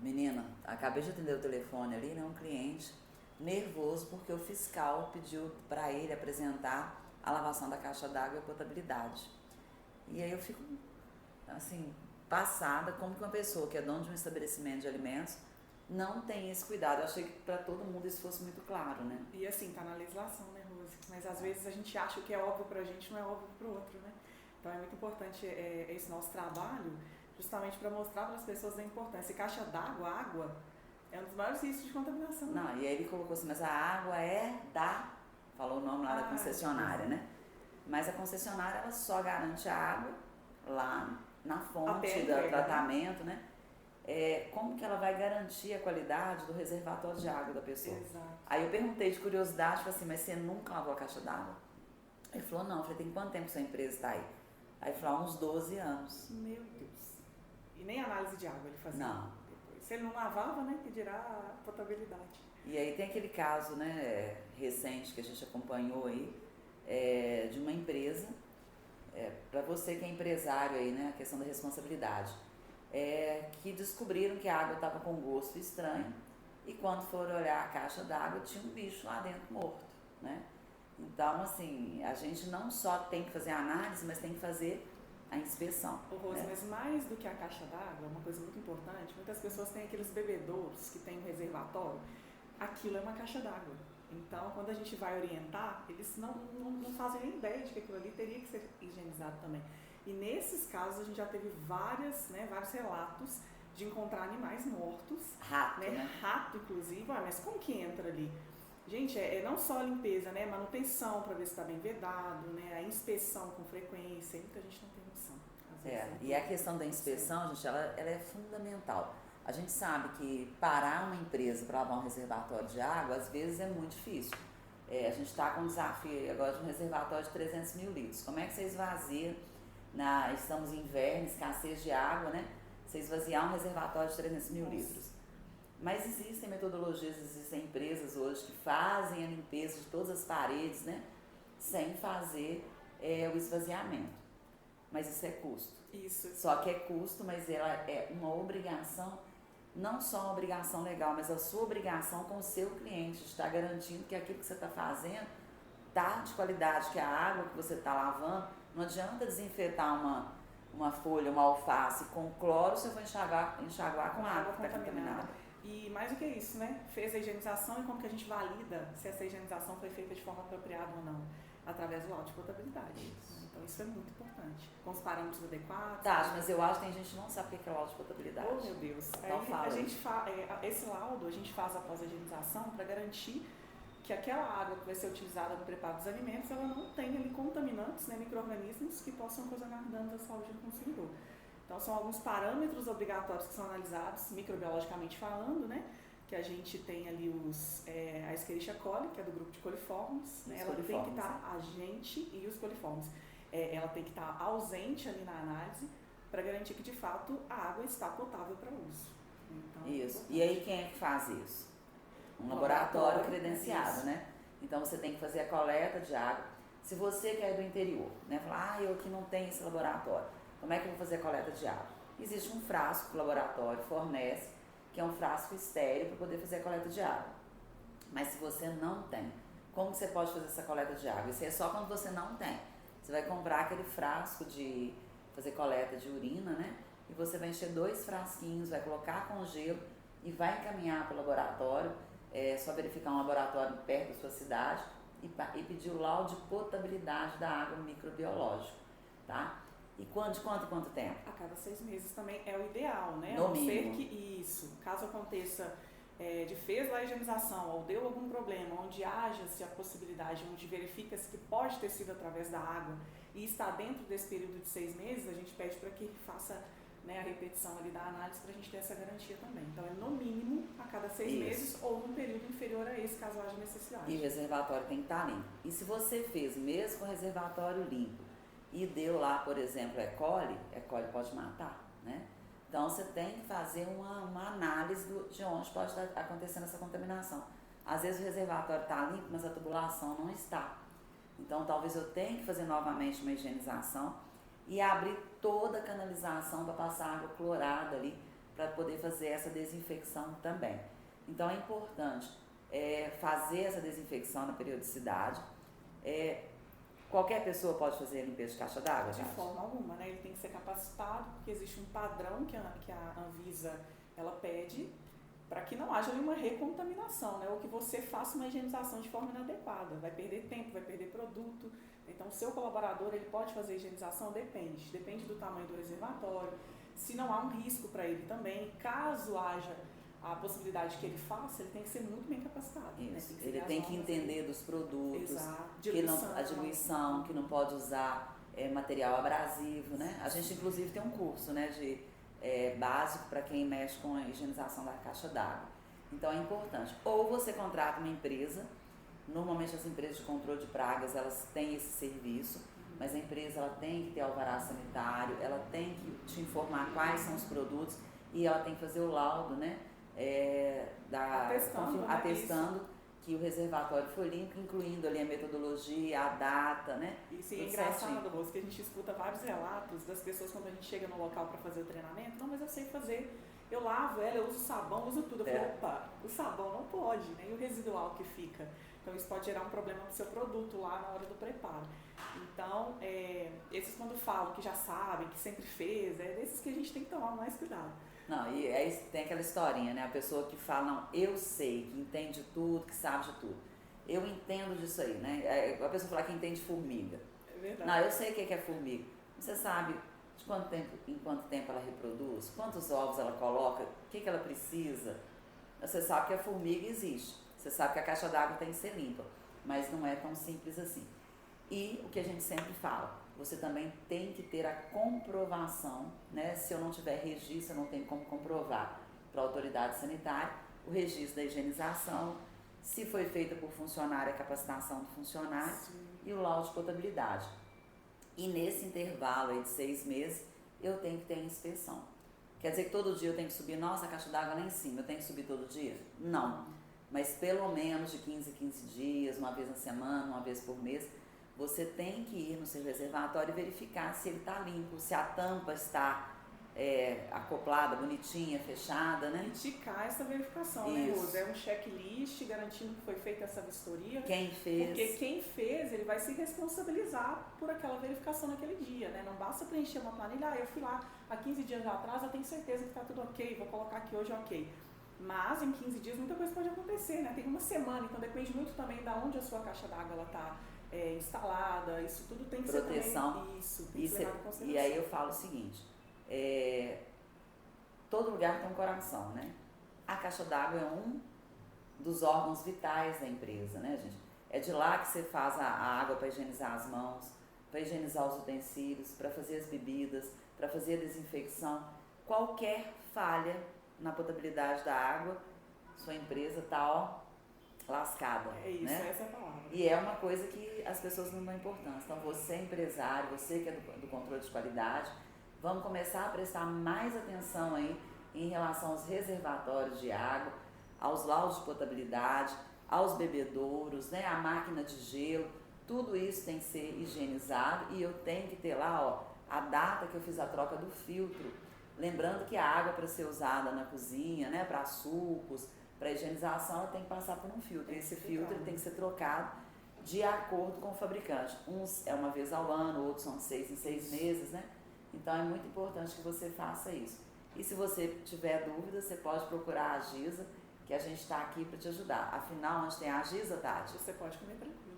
Menina, acabei de atender o telefone ali, né? Um cliente nervoso porque o fiscal pediu para ele apresentar a lavação da caixa d'água e a potabilidade. E aí eu fico, assim, passada como que uma pessoa que é dono de um estabelecimento de alimentos não tem esse cuidado. Eu achei que para todo mundo isso fosse muito claro, né? E assim, tá na legislação, né, Rose? Mas às vezes a gente acha que é óbvio pra gente, não é óbvio pro outro, né? Então é muito importante esse nosso trabalho, justamente para mostrar para as pessoas a importância. E caixa d'água, água, é um dos maiores riscos de contaminação. Não, e aí ele colocou assim, mas a água é da, falou o nome lá da concessionária, né? Mas a concessionária, ela só garante a água lá na fonte do tratamento, né? Como que ela vai garantir a qualidade do reservatório de água da pessoa? Exato. Aí eu perguntei de curiosidade, falei assim, mas você nunca lavou a caixa d'água? Ele falou, não. Eu falei, tem quanto tempo sua empresa está aí? Aí ele falou, uns 12 anos. Meu Deus. E nem análise de água ele fazia? Não. Depois. Se ele não lavava, né, que dirá a potabilidade. E aí tem aquele caso, né, recente que a gente acompanhou aí, de uma empresa, para você que é empresário aí, né, a questão da responsabilidade, que descobriram que a água estava com gosto estranho e quando foram olhar a caixa d'água tinha um bicho lá dentro morto, né? Então, assim, a gente não só tem que fazer a análise, mas tem que fazer a inspeção. Ô, Rose, né? mas mais do que a caixa d'água, uma coisa muito importante, muitas pessoas têm aqueles bebedouros que tem um reservatório, aquilo é uma caixa d'água. Então, quando a gente vai orientar, eles não fazem nem ideia de que aquilo ali teria que ser higienizado também. E nesses casos, a gente já teve vários relatos de encontrar animais mortos. Rato, né? Rato, inclusive. Mas como que entra ali? Gente, não só a limpeza, né? Manutenção para ver se está bem vedado, né? A inspeção com frequência. Muita gente não tem noção. E a questão da inspeção, gente, ela é fundamental. A gente sabe que parar uma empresa para lavar um reservatório de água, às vezes é muito difícil. A gente está com um desafio agora de um reservatório de 300 mil litros. Como é que você esvazia, estamos em inverno, escassez de água, né? Você esvaziar um reservatório de 300 mil litros. Mas existem metodologias, existem empresas hoje que fazem a limpeza de todas as paredes, né? Sem fazer o esvaziamento. Mas isso é custo. Isso. Só que é custo, mas ela é uma obrigação, não só uma obrigação legal, mas a sua obrigação com o seu cliente, de estar garantindo que aquilo que você está fazendo está de qualidade, que a água que você está lavando, não adianta desinfetar uma folha, uma alface com cloro se eu vou enxaguar com água que está contaminada. E mais do que isso, né? Fez a higienização e como que a gente valida se essa higienização foi feita de forma apropriada ou não? Através do laudo de potabilidade. Então isso é muito importante. Com os parâmetros adequados. Tá, mas eu acho que tem gente que não sabe o que é laudo de potabilidade. Oh, meu Deus. Então fala. Esse laudo a gente faz após a higienização para garantir que aquela água que vai ser utilizada no preparo dos alimentos, ela não tenha ali contaminantes, né, micro-organismos que possam ocasionar danos à saúde do consumidor. Então são alguns parâmetros obrigatórios que são analisados, microbiologicamente falando, né? Que a gente tem ali a Escherichia coli, que é do grupo de coliformes, né? Ela tem que estar agente e os coliformes. Ela tem que estar ausente ali na análise para garantir que de fato a água está potável para uso. Então, isso. E aí quem é que faz isso? Um laboratório credenciado, isso. Né? Então você tem que fazer a coleta de água. Se você que é do interior, né? Falar, eu aqui não tenho esse laboratório, como é que eu vou fazer a coleta de água? Existe um frasco que o laboratório fornece, que é um frasco estéreo para poder fazer a coleta de água. Mas se você não tem, como você pode fazer essa coleta de água? Isso é só quando você não tem. Você vai comprar aquele frasco de fazer coleta de urina, né? E você vai encher 2 frasquinhos, vai colocar com gelo e vai encaminhar para o laboratório. É só verificar um laboratório perto da sua cidade e pedir o laudo de potabilidade da água microbiológica, tá? E de quanto em quanto tempo? A cada 6 meses também é o ideal, né? No mínimo. Ser que isso, caso aconteça de fez lá a higienização ou deu algum problema, onde haja-se a possibilidade, onde verifica-se que pode ter sido através da água e está dentro desse período de 6 meses, a gente pede para que faça, né, a repetição ali da análise para a gente ter essa garantia também. Então é no mínimo a cada 6 meses ou num período inferior a esse, caso haja necessidade. E o reservatório tem que estar limpo. E se você fez mesmo com o reservatório limpo e deu lá, por exemplo, E. coli pode matar, né? Então você tem que fazer uma análise de onde pode estar acontecendo essa contaminação. Às vezes o reservatório está limpo, mas a tubulação não está. Então talvez eu tenha que fazer novamente uma higienização e abrir toda a canalização para passar água clorada ali para poder fazer essa desinfecção também. Então é importante fazer essa desinfecção na periodicidade. Qualquer pessoa pode fazer a limpeza de caixa d'água, De forma alguma, né? Ele tem que ser capacitado, porque existe um padrão que a Anvisa ela pede para que não haja nenhuma recontaminação, né? Ou que você faça uma higienização de forma inadequada. Vai perder tempo, vai perder produto. Então, o seu colaborador, ele pode fazer higienização? Depende do tamanho do reservatório. Se não há um risco para ele também, caso haja a possibilidade que ele faça, ele tem que ser muito bem capacitado. Isso. Né? Ele tem que entender dos produtos, Exato. A diluição, que não pode usar material abrasivo, né? A gente, inclusive, tem um curso, né, básico para quem mexe com a higienização da caixa d'água. Então, é importante. Ou você contrata uma empresa, normalmente as empresas de controle de pragas, elas têm esse serviço, mas a empresa ela tem que ter alvará sanitário, ela tem que te informar quais são os produtos e ela tem que fazer o laudo, né? Atestando que o reservatório foi limpo, incluindo ali a metodologia, a data, né? Isso é engraçado, Rose, que a gente escuta vários relatos das pessoas quando a gente chega no local para fazer o treinamento. Não, mas eu sei fazer, eu lavo ela, eu uso sabão, uso tudo. Eu falo, opa, o sabão não pode, né? E o residual que fica. Então isso pode gerar um problema no seu produto lá na hora do preparo. Então, esses quando falam que já sabem, que sempre fez, é desses que a gente tem que tomar mais cuidado. Não, e aí tem aquela historinha, né? A pessoa que fala, não, eu sei, que entende tudo, que sabe de tudo. Eu entendo disso aí, né? A pessoa fala que entende formiga. É verdade. Não, eu sei o que é formiga. Você sabe de em quanto tempo ela reproduz, quantos ovos ela coloca, o que ela precisa. Você sabe que a formiga existe. Você sabe que a caixa d'água tem que ser limpa. Mas não é tão simples assim. E o que a gente sempre fala, você também tem que ter a comprovação, né? Se eu não tiver registro, eu não tenho como comprovar para a autoridade sanitária o registro da higienização, se foi feita por funcionário, a capacitação do funcionário. Sim. E o laudo de potabilidade. E nesse intervalo aí de 6 meses, eu tenho que ter a inspeção. Quer dizer que todo dia eu tenho que subir, nossa, a caixa d'água lá em cima, eu tenho que subir todo dia? Não. Mas pelo menos de 15 em 15 dias, uma vez na semana, uma vez por mês, você tem que ir no seu reservatório e verificar se ele está limpo, se a tampa está acoplada, bonitinha, fechada, né? Indicar essa verificação, né, Rose? É um checklist garantindo que foi feita essa vistoria. Quem fez. Porque quem fez, ele vai se responsabilizar por aquela verificação naquele dia, né? Não basta preencher uma planilha, eu fui lá há 15 dias atrás, eu tenho certeza que está tudo ok, vou colocar aqui hoje ok. Mas em 15 dias muita coisa pode acontecer, né? Tem uma semana, então depende muito também de onde a sua caixa d'água está instalada, isso tudo tem que proteção. Ser também, isso, tem que ser levado em consideração. E aí eu falo o seguinte, todo lugar tem um coração, né? A caixa d'água é um dos órgãos vitais da empresa, né, gente? É de lá que você faz a água para higienizar as mãos, para higienizar os utensílios, para fazer as bebidas, para fazer a desinfecção. Qualquer falha na potabilidade da água, sua empresa está, lascada. É isso, né? Essa é a palavra. E é uma coisa que as pessoas não dão importância. Então, você é empresário, você que é do controle de qualidade, vamos começar a prestar mais atenção aí em relação aos reservatórios de água, aos laudos de potabilidade, aos bebedouros, né? A máquina de gelo, tudo isso tem que ser higienizado e eu tenho que ter lá, a data que eu fiz a troca do filtro. Lembrando que a água para ser usada na cozinha, né? Para sucos, para higienização, ela tem que passar por um filtro. E esse filtro ele tem que ser trocado de acordo com o fabricante. Uns é uma vez ao ano, outros são 6 em 6 meses, né? Então é muito importante que você faça isso. E se você tiver dúvida, você pode procurar a Giza, que a gente está aqui para te ajudar. Afinal, onde tem a Giza, Tati? Você pode comer tranquilo.